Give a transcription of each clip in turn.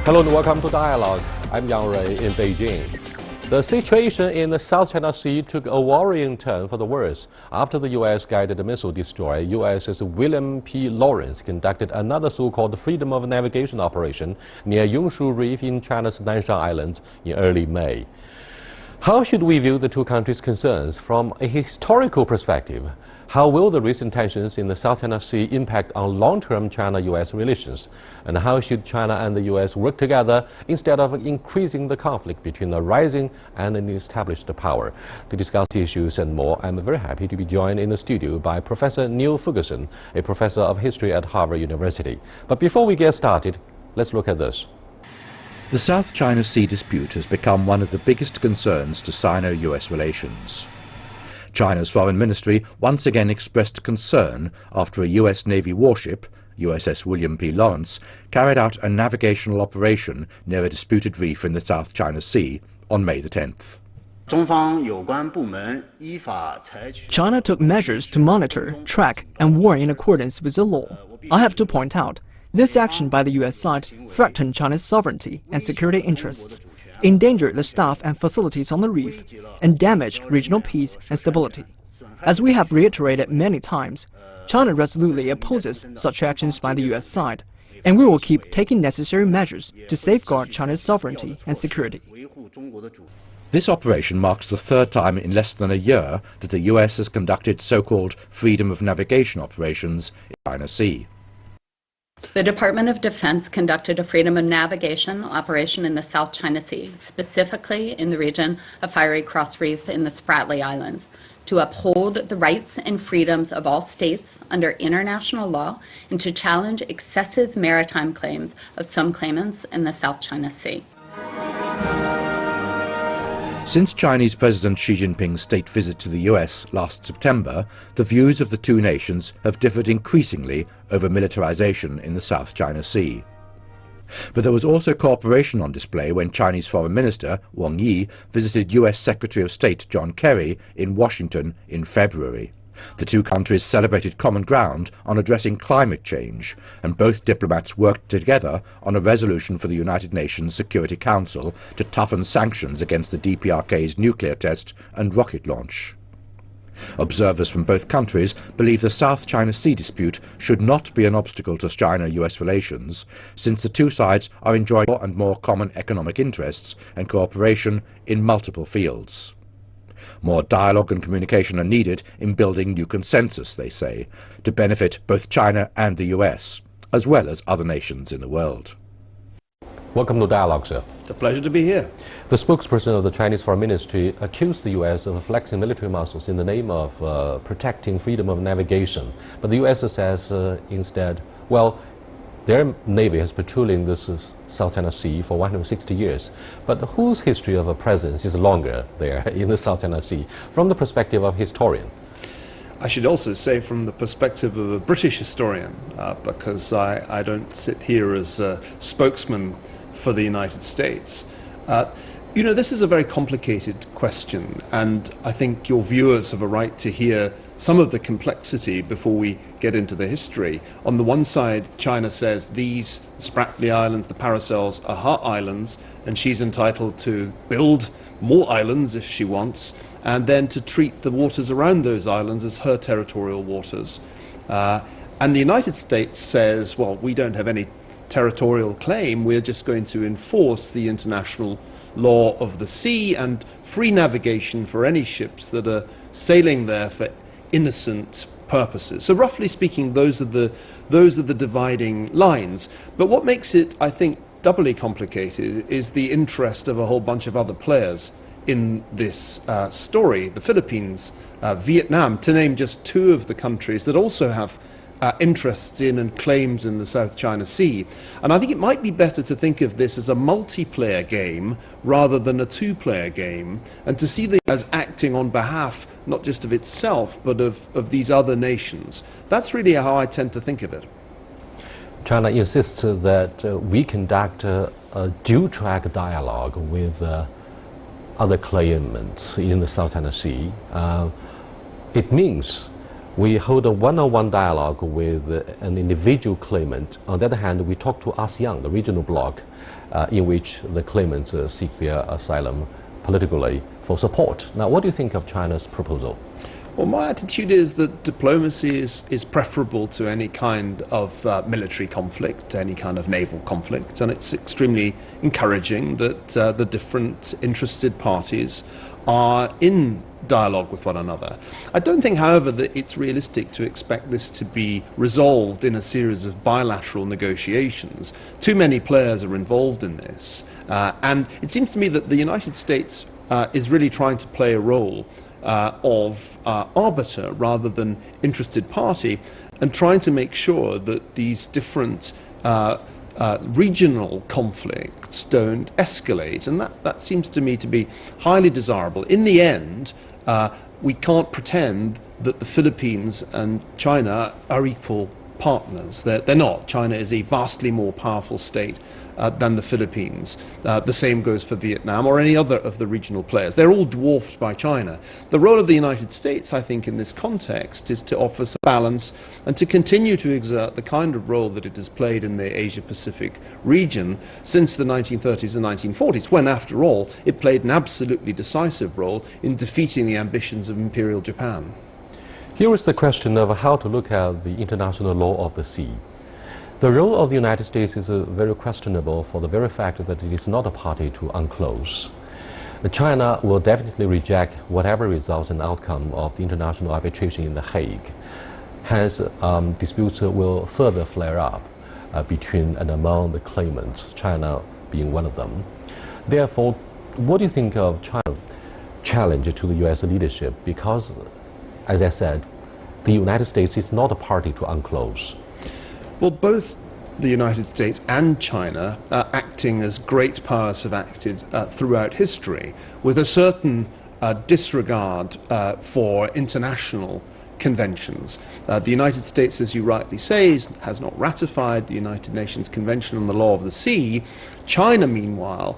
Hello and welcome to Dialogue. I'm Yang Rui in Beijing. The situation in the South China Sea took a worrying turn for the worse after the U.S.-guided missile destroyer USS William P. Lawrence conducted another so-called freedom of navigation operation near Yongshou Reef in China's Nanshan Islands in early May. How should we view the two countries' concerns from a historical perspective? How will the recent tensions in the South China Sea impact on long-term China-U.S. relations? And how should China and the U.S. work together instead of increasing the conflict between a rising and an established power? To discuss the issues and more, I'm very happy to be joined in the studio by Professor Niall Ferguson, a professor of history at Harvard University. But before we get started, let's look at this. The South China Sea dispute has become one of the biggest concerns to Sino-US relations. China's foreign ministry once again expressed concern after a US Navy warship, USS William P. Lawrence, carried out a navigational operation near a disputed reef in the South China Sea on May the 10th. China took measures to monitor, track, and warn in accordance with the law. I have to point out, this action by the US side threatened China's sovereignty and security interests, endangered the staff and facilities on the reef, and damaged regional peace and stability. As we have reiterated many times, China resolutely opposes such actions by the US side, and we will keep taking necessary measures to safeguard China's sovereignty and security. This operation marks the third time in less than a year that the US has conducted so-called freedom of navigation operations in the China Sea. The Department of Defense conducted a freedom of navigation operation in the South China Sea, specifically in the region of Fiery Cross Reef in the Spratly Islands, to uphold the rights and freedoms of all states under international law and to challenge excessive maritime claims of some claimants in the South China Sea. Since Chinese President Xi Jinping's state visit to the US last September, the views of the two nations have differed increasingly over militarization in the South China Sea. But there was also cooperation on display when Chinese Foreign Minister Wang Yi visited US Secretary of State John Kerry in Washington in February. The two countries celebrated common ground on addressing climate change, and both diplomats worked together on a resolution for the United Nations Security Council to toughen sanctions against the DPRK's nuclear test and rocket launch. Observers from both countries believe the South China Sea dispute should not be an obstacle to China-US relations, since the two sides are enjoying more and more common economic interests and cooperation in multiple fields. More dialogue and communication are needed in building new consensus, they say, to benefit both China and the US, as well as other nations in the world. Welcome to Dialogue, sir. It's a pleasure to be here. The spokesperson of the Chinese Foreign Ministry accused the U.S. of flexing military muscles in the name of protecting freedom of navigation. But the U.S. says instead, well, their Navy has patrolling this South China Sea for 160 years. But whose history of a presence is longer there in the South China Sea, from the perspective of a historian? I should also say from the perspective of a British historian, because I don't sit here as a spokesman for the United States. You know, this is a very complicated question, and I think your viewers have a right to hear some of the complexity before we get into the history. On the one side, China says these Spratly Islands, the Paracels, are her islands, and she's entitled to build more islands if she wants, and then to treat the waters around those islands as her territorial waters. And the United States says, well, we don't have any territorial claim, we're just going to enforce the international law of the sea and free navigation for any ships that are sailing there for innocent purposes. So roughly speaking, those are the dividing lines. But what makes it, I think, doubly complicated is the interest of a whole bunch of other players in this story. The Philippines, Vietnam, to name just two of the countries that also have interests in and claims in the South China Sea. And I think it might be better to think of this as a multiplayer game rather than a two-player game, and to see this as acting on behalf not just of itself but of these other nations. That's really how I tend to think of it. China insists that we conduct a dual-track dialogue with other claimants in the South China Sea. It means We hold a one-on-one dialogue with an individual claimant. On the other hand, we talk to ASEAN, the regional bloc, in which the claimants seek their asylum politically for support. Now, what do you think of China's proposal? Well, my attitude is that diplomacy is preferable to any kind of military conflict, any kind of naval conflict, and it's extremely encouraging that the different interested parties are in dialogue with one another. I don't think, however, that it's realistic to expect this to be resolved in a series of bilateral negotiations. Too many players are involved in this, and it seems to me that the United States is really trying to play a role of arbiter rather than interested party, and trying to make sure that these different regional conflicts don't escalate, and that seems to me to be highly desirable. In the end, we can't pretend that the Philippines and China are equal partners. They're not. China is a vastly more powerful state than the Philippines. The same goes for Vietnam or any other of the regional players. They're all dwarfed by China. The role of the United States, I think, in this context is to offer some balance and to continue to exert the kind of role that it has played in the Asia-Pacific region since the 1930s and 1940s, when, after all, it played an absolutely decisive role in defeating the ambitions of Imperial Japan. Here is the question of how to look at the international law of the sea. The role of the United States is very questionable for the very fact that it is not a party to UNCLOS. China will definitely reject whatever result and outcome of the international arbitration in The Hague. Hence, disputes will further flare up between and among the claimants, China being one of them. Therefore, what do you think of China's challenge to the U.S. leadership? Because, as I said, the United States is not a party to UNCLOS. Well, both the United States and China are acting as great powers have acted throughout history, with a certain disregard for international conventions. The United States, as you rightly say, has not ratified the United Nations Convention on the Law of the Sea. China, meanwhile,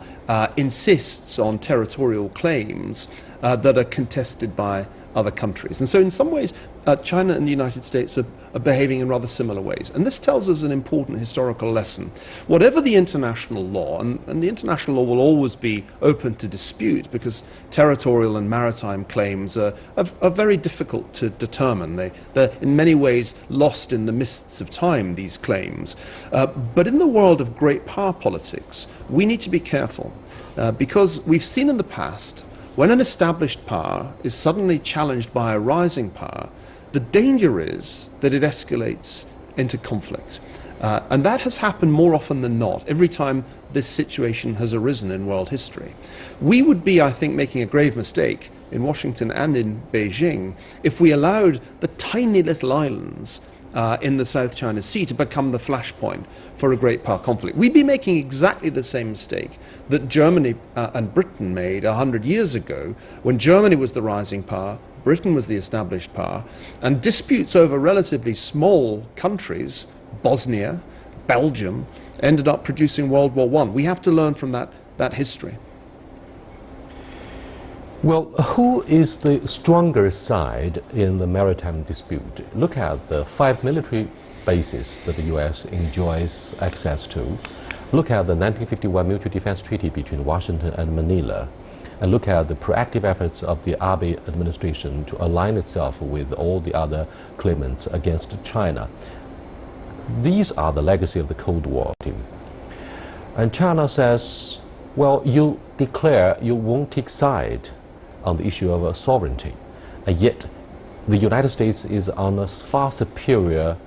insists on territorial claims that are contested by other countries. And so in some ways, China and the United States are behaving in rather similar ways. And this tells us an important historical lesson. Whatever the international law, and the international law will always be open to dispute because territorial and maritime claims are very difficult to determine. They're in many ways lost in the mists of time, these claims. But in the world of great power politics, we need to be careful because we've seen in the past when an established power is suddenly challenged by a rising power, the danger is that it escalates into conflict. And that has happened more often than not every time this situation has arisen in world history. We would be, I think, making a grave mistake in Washington and in Beijing if we allowed the tiny little islands in the South China Sea to become the flashpoint for a great power conflict. We'd be making exactly the same mistake that Germany and Britain made 100 years ago, when Germany was the rising power, Britain was the established power, and disputes over relatively small countries, Bosnia, Belgium, ended up producing World War I. We have to learn from that history. Well, who is the stronger side in the maritime dispute? Look at the 5 military bases that the U.S. enjoys access to. Look at the 1951 Mutual Defense Treaty between Washington and Manila. And look at the proactive efforts of the Abe administration to align itself with all the other claimants against China. These are the legacy of the Cold War. And China says, well, you declare you won't take side on the issue of sovereignty, and yet the United States is on a far superior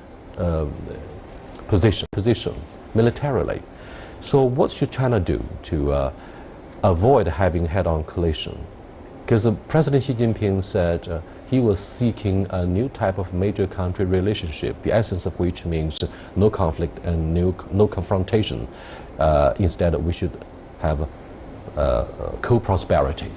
position militarily. So what should China do to avoid having head-on collision? Because President Xi Jinping said he was seeking a new type of major country relationship, the essence of which means no conflict and no confrontation. Instead, we should have co-prosperity.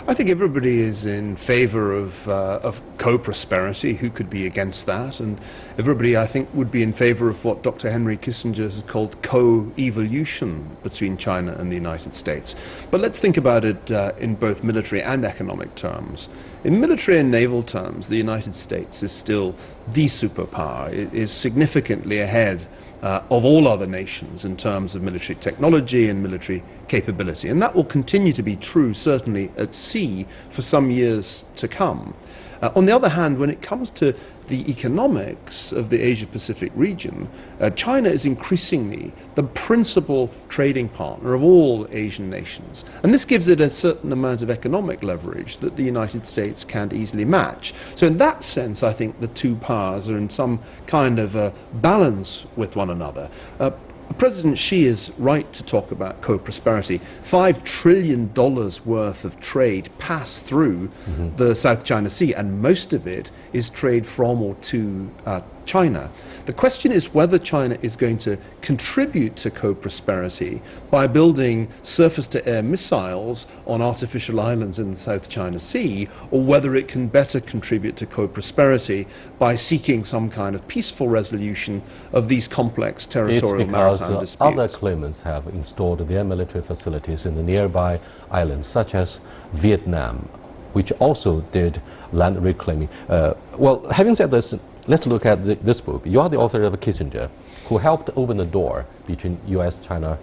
I think everybody is in favor of co-prosperity. Who could be against that? And everybody, I think, would be in favor of what Dr. Henry Kissinger has called co-evolution between China and the United States. But let's think about it in both military and economic terms. In military and naval terms, the United States is still the superpower. It is significantly ahead of all other nations in terms of military technology and military capability. And that will continue to be true, certainly at sea, for some years to come. On the other hand, when it comes to the economics of the Asia-Pacific region, China is increasingly the principal trading partner of all Asian nations. And this gives it a certain amount of economic leverage that the United States can't easily match. So in that sense, I think the two powers are in some kind of a balance with one another. President Xi is right to talk about co-prosperity. $5 trillion worth of trade pass through the South China Sea, and most of it is trade from or to China. The question is whether China is going to contribute to co-prosperity by building surface-to-air missiles on artificial islands in the South China Sea, or whether it can better contribute to co-prosperity by seeking some kind of peaceful resolution of these complex territorial maritime disputes. Other claimants have installed their military facilities in the nearby islands, such as Vietnam, which also did land reclaiming. Well, having said this, let's look at this book. You are the author of Kissinger, who helped open the door between US-China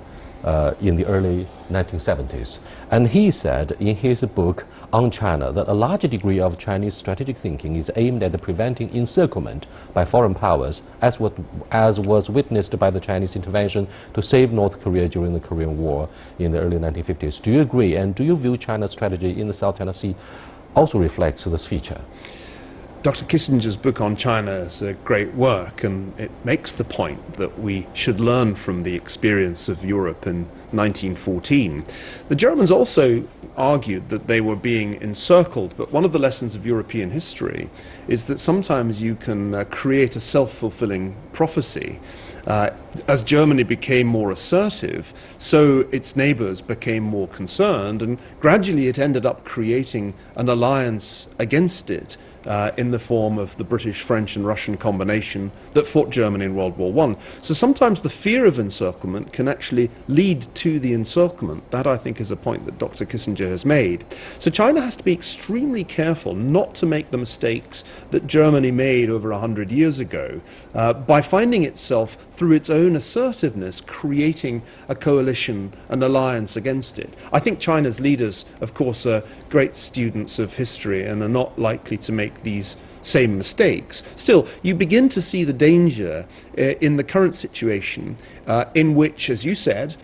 in the early 1970s. And he said in his book on China that a large degree of Chinese strategic thinking is aimed at preventing encirclement by foreign powers, as was witnessed by the Chinese intervention to save North Korea during the Korean War in the early 1950s. Do you agree? And do you view China's strategy in the South China Sea also reflects this feature? Dr. Kissinger's book on China is a great work, and it makes the point that we should learn from the experience of Europe in 1914. The Germans also argued that they were being encircled, but one of the lessons of European history is that sometimes you can create a self-fulfilling prophecy. As Germany became more assertive, so its neighbors became more concerned, and gradually it ended up creating an alliance against it in the form of the British, French and Russian combination that fought Germany in World War I. So sometimes the fear of encirclement can actually lead to the encirclement. That, I think, is a point that Dr. Kissinger has made. So China has to be extremely careful not to make the mistakes that Germany made over 100 years ago by finding itself, through its own assertiveness, creating a coalition, an alliance against it. I think China's leaders, of course, are great students of history and are not likely to make these same mistakes. Still, you begin to see the danger in the current situation in which, as you said,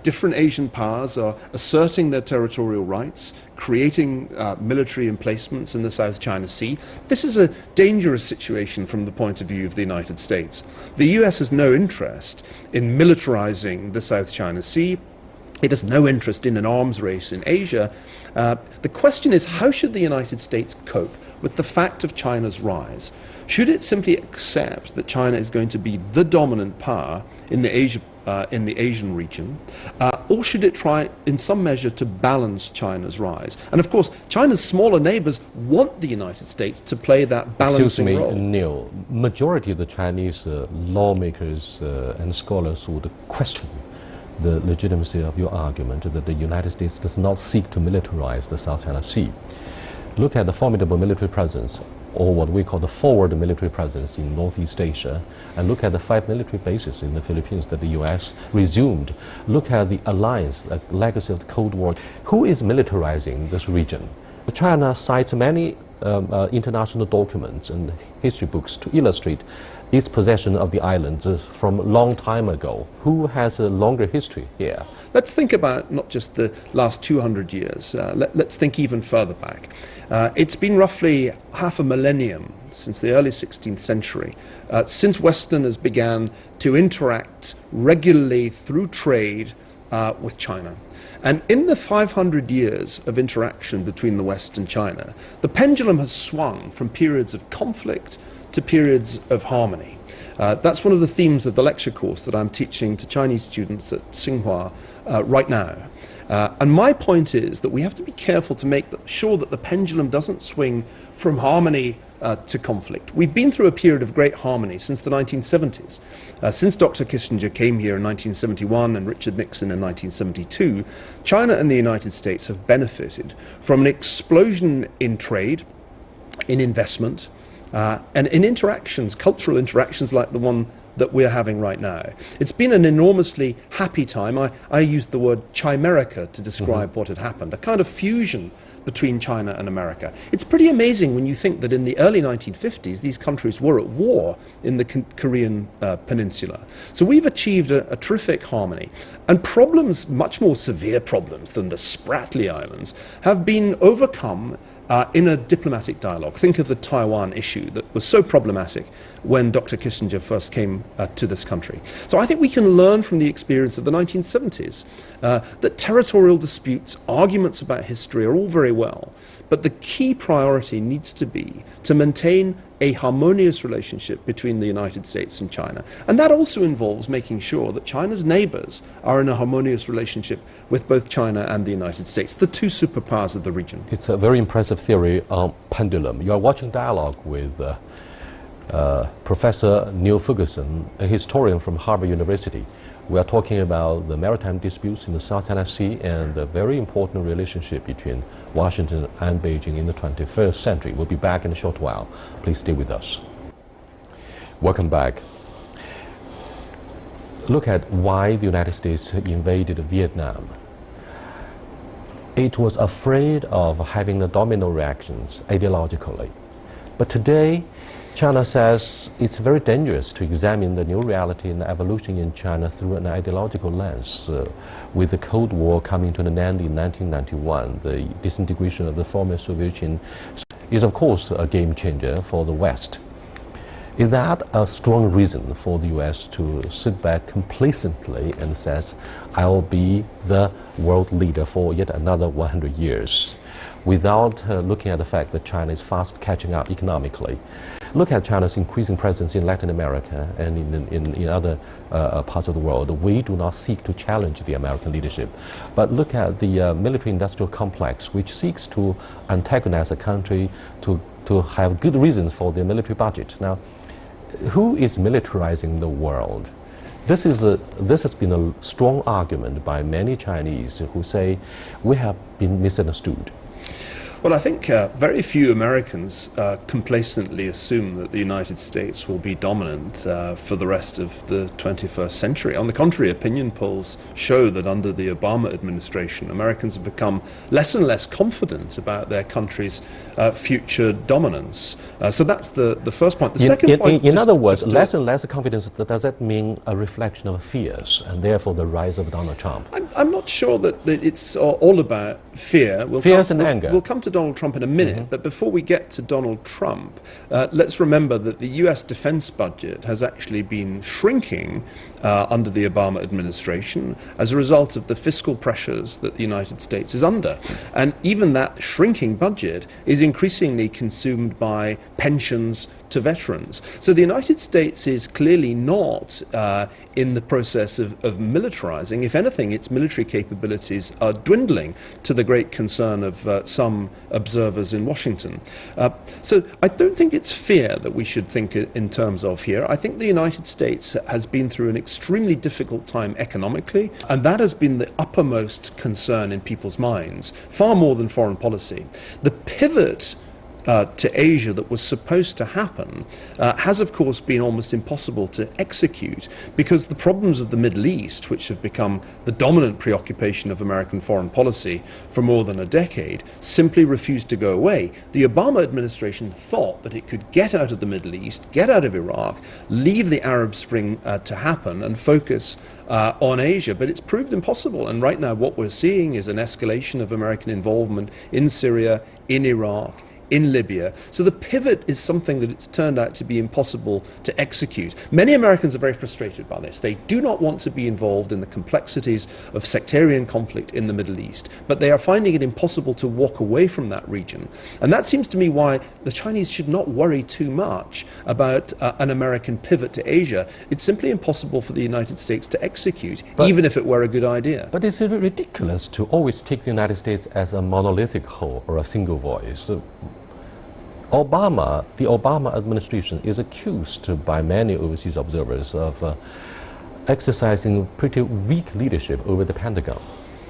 different Asian powers are asserting their territorial rights, creating military emplacements in the South China Sea. This is a dangerous situation from the point of view of the United States. The US has no interest in militarizing the South China Sea. It has no interest in an arms race in Asia. The question is, how should the United States cope with the fact of China's rise? Should it simply accept that China is going to be the dominant power in the Asian region, or should it try in some measure to balance China's rise? And of course, China's smaller neighbors want the United States to play that balancing role. Neil, majority of the Chinese lawmakers and scholars would question the legitimacy of your argument that the United States does not seek to militarize the South China Sea. Look at the formidable military presence, or what we call the forward military presence in Northeast Asia, and look at the 5 military bases in the Philippines that the US resumed. Look at the alliance, the legacy of the Cold War. Who is militarizing this region? China cites many international documents and history books to illustrate its possession of the islands from a long time ago. Who has a longer history here? Let's think about not just the last 200 years. Let's think even further back. It's been roughly half a millennium since the early 16th century, since Westerners began to interact regularly through trade with China. And in the 500 years of interaction between the West and China, the pendulum has swung from periods of conflict to periods of harmony. That's one of the themes of the lecture course that I'm teaching to Chinese students at Tsinghua right now. And my point is that we have to be careful to make sure that the pendulum doesn't swing from harmony to conflict. We've been through a period of great harmony since the 1970s. Since Dr. Kissinger came here in 1971 and Richard Nixon in 1972, China and the United States have benefited from an explosion in trade, in investment, and in interactions, cultural interactions like the one that we're having right now. It's been an enormously happy time. I used the word chimerica to describe what had happened, a kind of fusion between China and America. It's pretty amazing when you think that in the early 1950s these countries were at war in the Korean peninsula. So we've achieved a terrific harmony. And problems, much more severe problems than the Spratly Islands, have been overcome in a diplomatic dialogue. Think of the Taiwan issue that was so problematic when Dr. Kissinger first came to this country. So I think we can learn from the experience of the 1970s that territorial disputes, arguments about history are all very well, but the key priority needs to be to maintain a harmonious relationship between the United States and China. And that also involves making sure that China's neighbors are in a harmonious relationship with both China and the United States, the two superpowers of the region. It's a very impressive theory on pendulum. You are watching Dialogue with Professor Niall Ferguson, a historian from Harvard University. We are talking about the maritime disputes in the South China Sea and the very important relationship between Washington and Beijing in the 21st century. We'll be back in a short while. Please stay with us. Welcome back. Look at why the United States invaded Vietnam. It was afraid of having the domino reactions ideologically. But today, China says it's very dangerous to examine the new reality and the evolution in China through an ideological lens. With the Cold War coming to an end in 1991, the disintegration of the former Soviet Union is of course a game changer for the West. Is that a strong reason for the US to sit back complacently and says, I'll be the world leader for yet another 100 years, without looking at the fact that China is fast catching up economically? Look at China's increasing presence in Latin America and in other parts of the world. We do not seek to challenge the American leadership, but look at the military-industrial complex, which seeks to antagonize a country to have good reasons for their military budget. Now, who is militarizing the world? This has been a strong argument by many Chinese who say we have been misunderstood. Well, I think very few Americans complacently assume that the United States will be dominant for the rest of the 21st century. On the contrary, opinion polls show that under the Obama administration, Americans have become less and less confident about their country's future dominance. So that's the first point. The second point... In other words, less and less confidence, does that mean a reflection of fears and therefore the rise of Donald Trump? I'm not sure that it's all about fear. Fears and anger. We'll come to Donald Trump in a minute, but before we get to Donald Trump, let's remember that the US defense budget has actually been shrinking under the Obama administration as a result of the fiscal pressures that the United States is under. And even that shrinking budget is increasingly consumed by pensions to veterans. So the United States is clearly not in the process of militarizing. If anything, its military capabilities are dwindling, to the great concern of some observers in Washington. So I don't think it's fear that we should think in terms of here. I think the United States has been through an extremely difficult time economically, and that has been the uppermost concern in people's minds, far more than foreign policy. The pivot to Asia that was supposed to happen has of course been almost impossible to execute because the problems of the Middle East, which have become the dominant preoccupation of American foreign policy for more than a decade, simply refused to go away. The Obama administration thought that it could get out of the Middle East, get out of Iraq, leave the Arab Spring to happen and focus on Asia, but it's proved impossible. And right now what we're seeing is an escalation of American involvement in Syria, in Iraq, in Libya. So the pivot is something that it's turned out to be impossible to execute. Many Americans are very frustrated by this. They do not want to be involved in the complexities of sectarian conflict in the Middle East, but they are finding it impossible to walk away from that region. And that seems to me why the Chinese should not worry too much about an American pivot to Asia. It's simply impossible for the United States to execute, even if it were a good idea. But it's ridiculous to always take the United States as a monolithic whole or a single voice. The Obama administration is accused by many overseas observers of exercising pretty weak leadership over the Pentagon.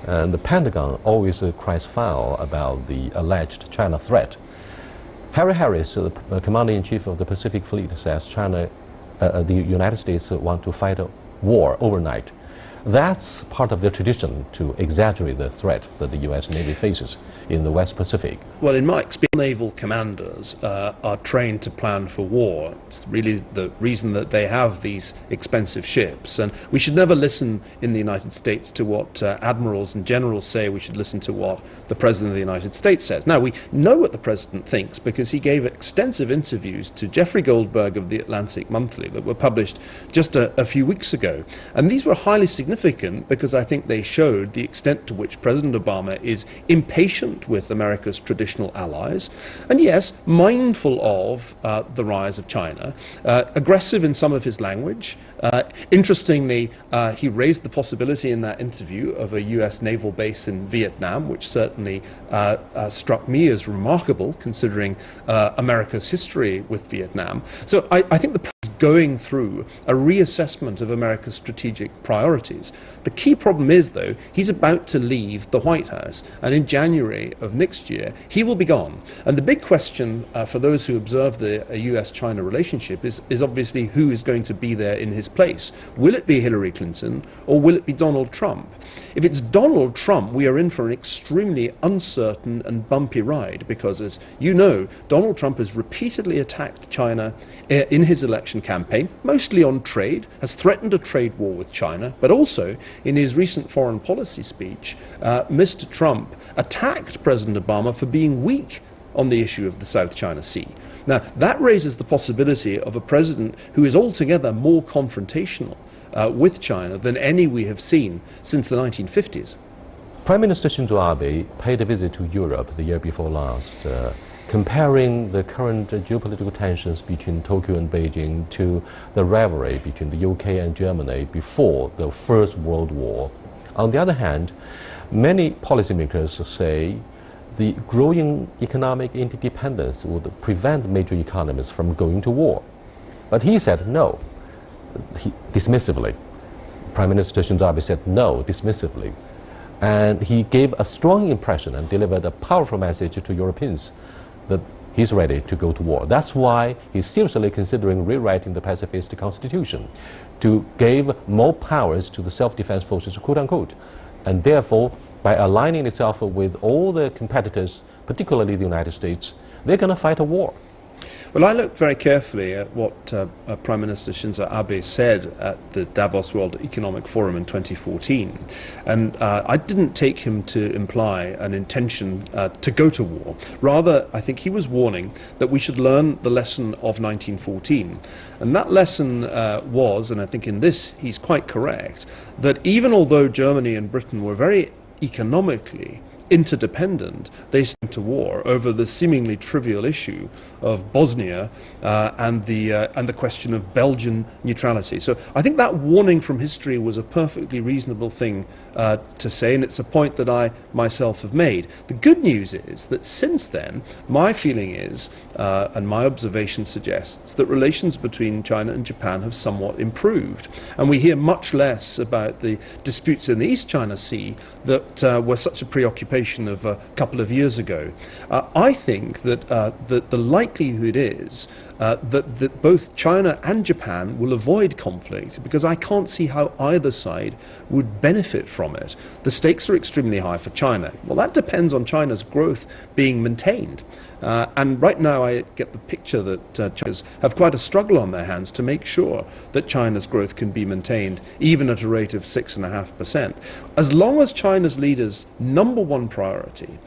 And the Pentagon always cries foul about the alleged China threat. Harry Harris, the commander-in-chief of the Pacific Fleet, says the United States want to fight a war overnight. That's part of their tradition to exaggerate the threat that the U.S. Navy faces in the West Pacific. Well, in my experience, naval commanders are trained to plan for war. It's really the reason that they have these expensive ships. And we should never listen in the United States to what admirals and generals say. We should listen to what the President of the United States says. Now, we know what the President thinks because he gave extensive interviews to Jeffrey Goldberg of the Atlantic Monthly that were published just a few weeks ago. And these were highly significant because I think they showed the extent to which President Obama is impatient with America's traditional allies, and yes, mindful of the rise of China, aggressive in some of his language. Interestingly, he raised the possibility in that interview of a US naval base in Vietnam, which certainly struck me as remarkable considering America's history with Vietnam. So I think the president is going through a reassessment of America's strategic priorities. The key problem is, though, he's about to leave the White House, and in January of next year, he will be gone. And the big question for those who observe the US-China relationship is obviously who is going to be there in his place. Will it be Hillary Clinton or will it be Donald Trump? If it's Donald Trump, we are in for an extremely uncertain and bumpy ride because, as you know, Donald Trump has repeatedly attacked China in his election campaign, mostly on trade, has threatened a trade war with China, but also in his recent foreign policy speech, Mr. Trump attacked President Obama for being weak on the issue of the South China Sea. Now, that raises the possibility of a president who is altogether more confrontational with China than any we have seen since the 1950s. Prime Minister Shinzo Abe paid a visit to Europe the year before last, comparing the current geopolitical tensions between Tokyo and Beijing to the rivalry between the UK and Germany before the First World War. On the other hand, many policymakers say the growing economic interdependence would prevent major economies from going to war. But he said no, dismissively. Prime Minister Shinzo Abe said no, dismissively. And he gave a strong impression and delivered a powerful message to Europeans that he's ready to go to war. That's why he's seriously considering rewriting the pacifist constitution to give more powers to the self-defense forces, quote unquote. And therefore, by aligning itself with all the competitors, particularly the United States, they're going to fight a war. Well, I looked very carefully at what Prime Minister Shinzo Abe said at the Davos World Economic Forum in 2014. And I didn't take him to imply an intention to go to war. Rather, I think he was warning that we should learn the lesson of 1914. And that lesson was, and I think in this he's quite correct, that even although Germany and Britain were very economically interdependent, they went to war over the seemingly trivial issue of Bosnia and the question of Belgian neutrality. So I think that warning from history was a perfectly reasonable thing to say, and it's a point that I myself have made. The good news is that since then, my feeling is, and my observation suggests, that relations between China and Japan have somewhat improved. And we hear much less about the disputes in the East China Sea that were such a preoccupation of a couple of years ago. I think that the likelihood is that both China and Japan will avoid conflict because I can't see how either side would benefit from from it, the stakes are extremely high for China. Well, that depends on China's growth being maintained. And right now I get the picture that Chinese have quite a struggle on their hands to make sure that China's growth can be maintained even at a rate of 6.5%. As long as China's leaders' number one priority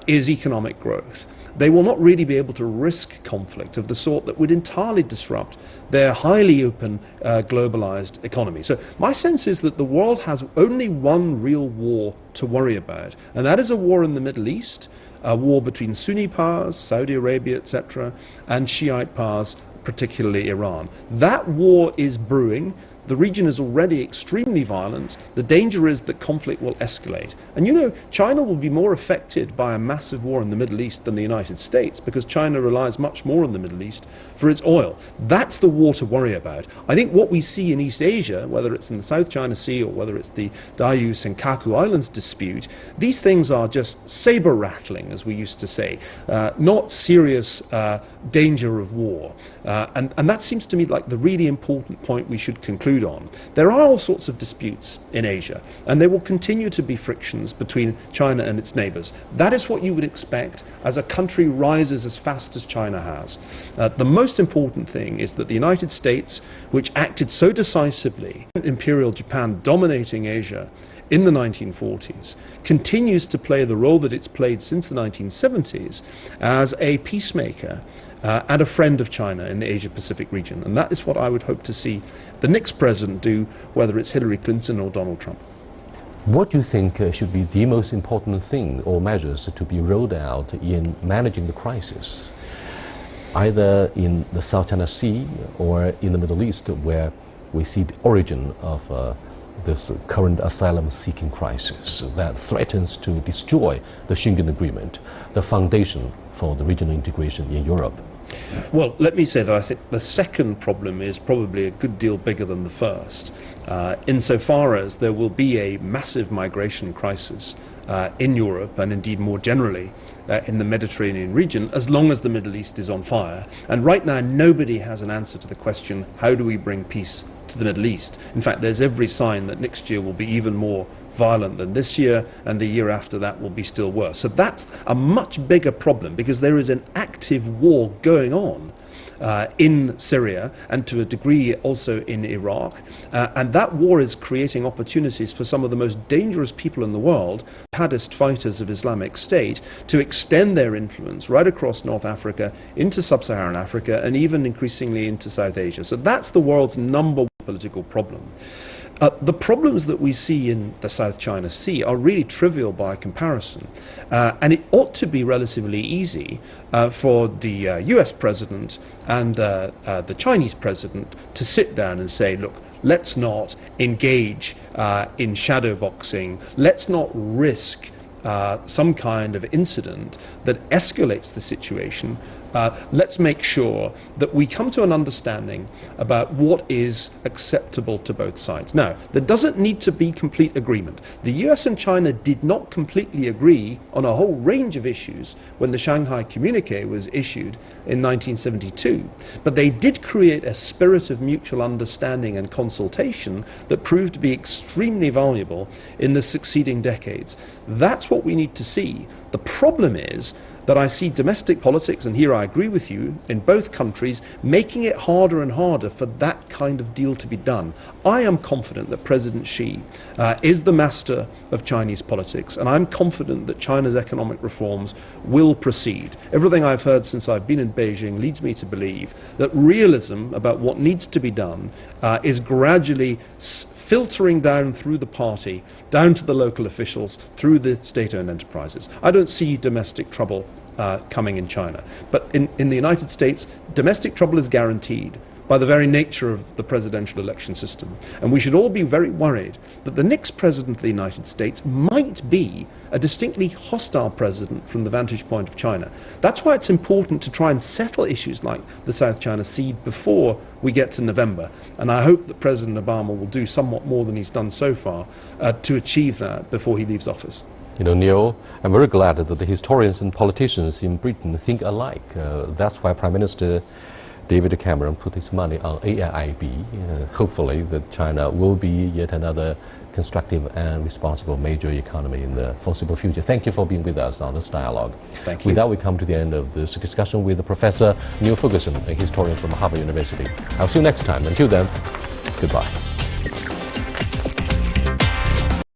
is economic growth, they will not really be able to risk conflict of the sort that would entirely disrupt their highly open, globalized economy. So my sense is that the world has only one real war to worry about, and that is a war in the Middle East, a war between Sunni powers, Saudi Arabia, etc., and Shiite powers, particularly Iran. That war is brewing. The region is already extremely violent. The danger is that conflict will escalate. And you know, China will be more affected by a massive war in the Middle East than the United States, because China relies much more on the Middle East for its oil. That's the war to worry about. I think what we see in East Asia, whether it's in the South China Sea or whether it's the Diaoyu Senkaku Islands dispute, these things are just saber rattling, as we used to say, not serious danger of war. And that seems to me like the really important point we should conclude on. There are all sorts of disputes in Asia, and there will continue to be frictions between China and its neighbors. That is what you would expect as a country rises as fast as China has. The most important thing is that the United States, which acted so decisively, Imperial Japan dominating Asia in the 1940s, continues to play the role that it's played since the 1970s as a peacemaker and a friend of China in the Asia-Pacific region. And that is what I would hope to see the next president do, whether it's Hillary Clinton or Donald Trump. What do you think should be the most important thing or measures to be rolled out in managing the crisis, either in the South China Sea or in the Middle East, where we see the origin of this current asylum-seeking crisis that threatens to destroy the Schengen Agreement, the foundation for the regional integration in Europe? Well, let me say that I think the second problem is probably a good deal bigger than the first, insofar as there will be a massive migration crisis in Europe and indeed more generally in the Mediterranean region, as long as the Middle East is on fire. And right now nobody has an answer to the question, how do we bring peace to the Middle East? In fact, there's every sign that next year will be even more violent than this year, and the year after that will be still worse. So that's a much bigger problem, because there is an active war going on in Syria and to a degree also in Iraq, and that war is creating opportunities for some of the most dangerous people in the world, jihadist fighters of Islamic State, to extend their influence right across North Africa into sub-Saharan Africa and even increasingly into South Asia. So that's the world's number one political problem. The problems that we see in the South China Sea are really trivial by comparison, and it ought to be relatively easy for the US president and the Chinese president to sit down and say, look, let's not engage in shadow boxing, let's not risk some kind of incident that escalates the situation. Let's make sure that we come to an understanding about what is acceptable to both sides. Now, there doesn't need to be complete agreement. The US and China did not completely agree on a whole range of issues when the Shanghai Communique was issued in 1972, but they did create a spirit of mutual understanding and consultation that proved to be extremely valuable in the succeeding decades. That's what we need to see. The problem is that I see domestic politics, and here I agree with you, in both countries, making it harder and harder for that kind of deal to be done. I am confident that President Xi is the master of Chinese politics, and I'm confident that China's economic reforms will proceed. Everything I've heard since I've been in Beijing leads me to believe that realism about what needs to be done is gradually filtering down through the party, down to the local officials, through the state-owned enterprises. I don't see domestic trouble coming in China. But in the United States, domestic trouble is guaranteed by the very nature of the presidential election system. And we should all be very worried that the next president of the United States might be a distinctly hostile president from the vantage point of China. That's why it's important to try and settle issues like the South China Sea before we get to November. And I hope that President Obama will do somewhat more than he's done so far to achieve that before he leaves office. You know, Neil, I'm very glad that the historians and politicians in Britain think alike. That's why Prime Minister David Cameron put his money on AIIB. Hopefully that China will be yet another constructive and responsible major economy in the foreseeable future. Thank you for being with us on this dialogue. Thank you. With that, we come to the end of this discussion with Professor Niall Ferguson, a historian from Harvard University. I'll see you next time. Until then, goodbye.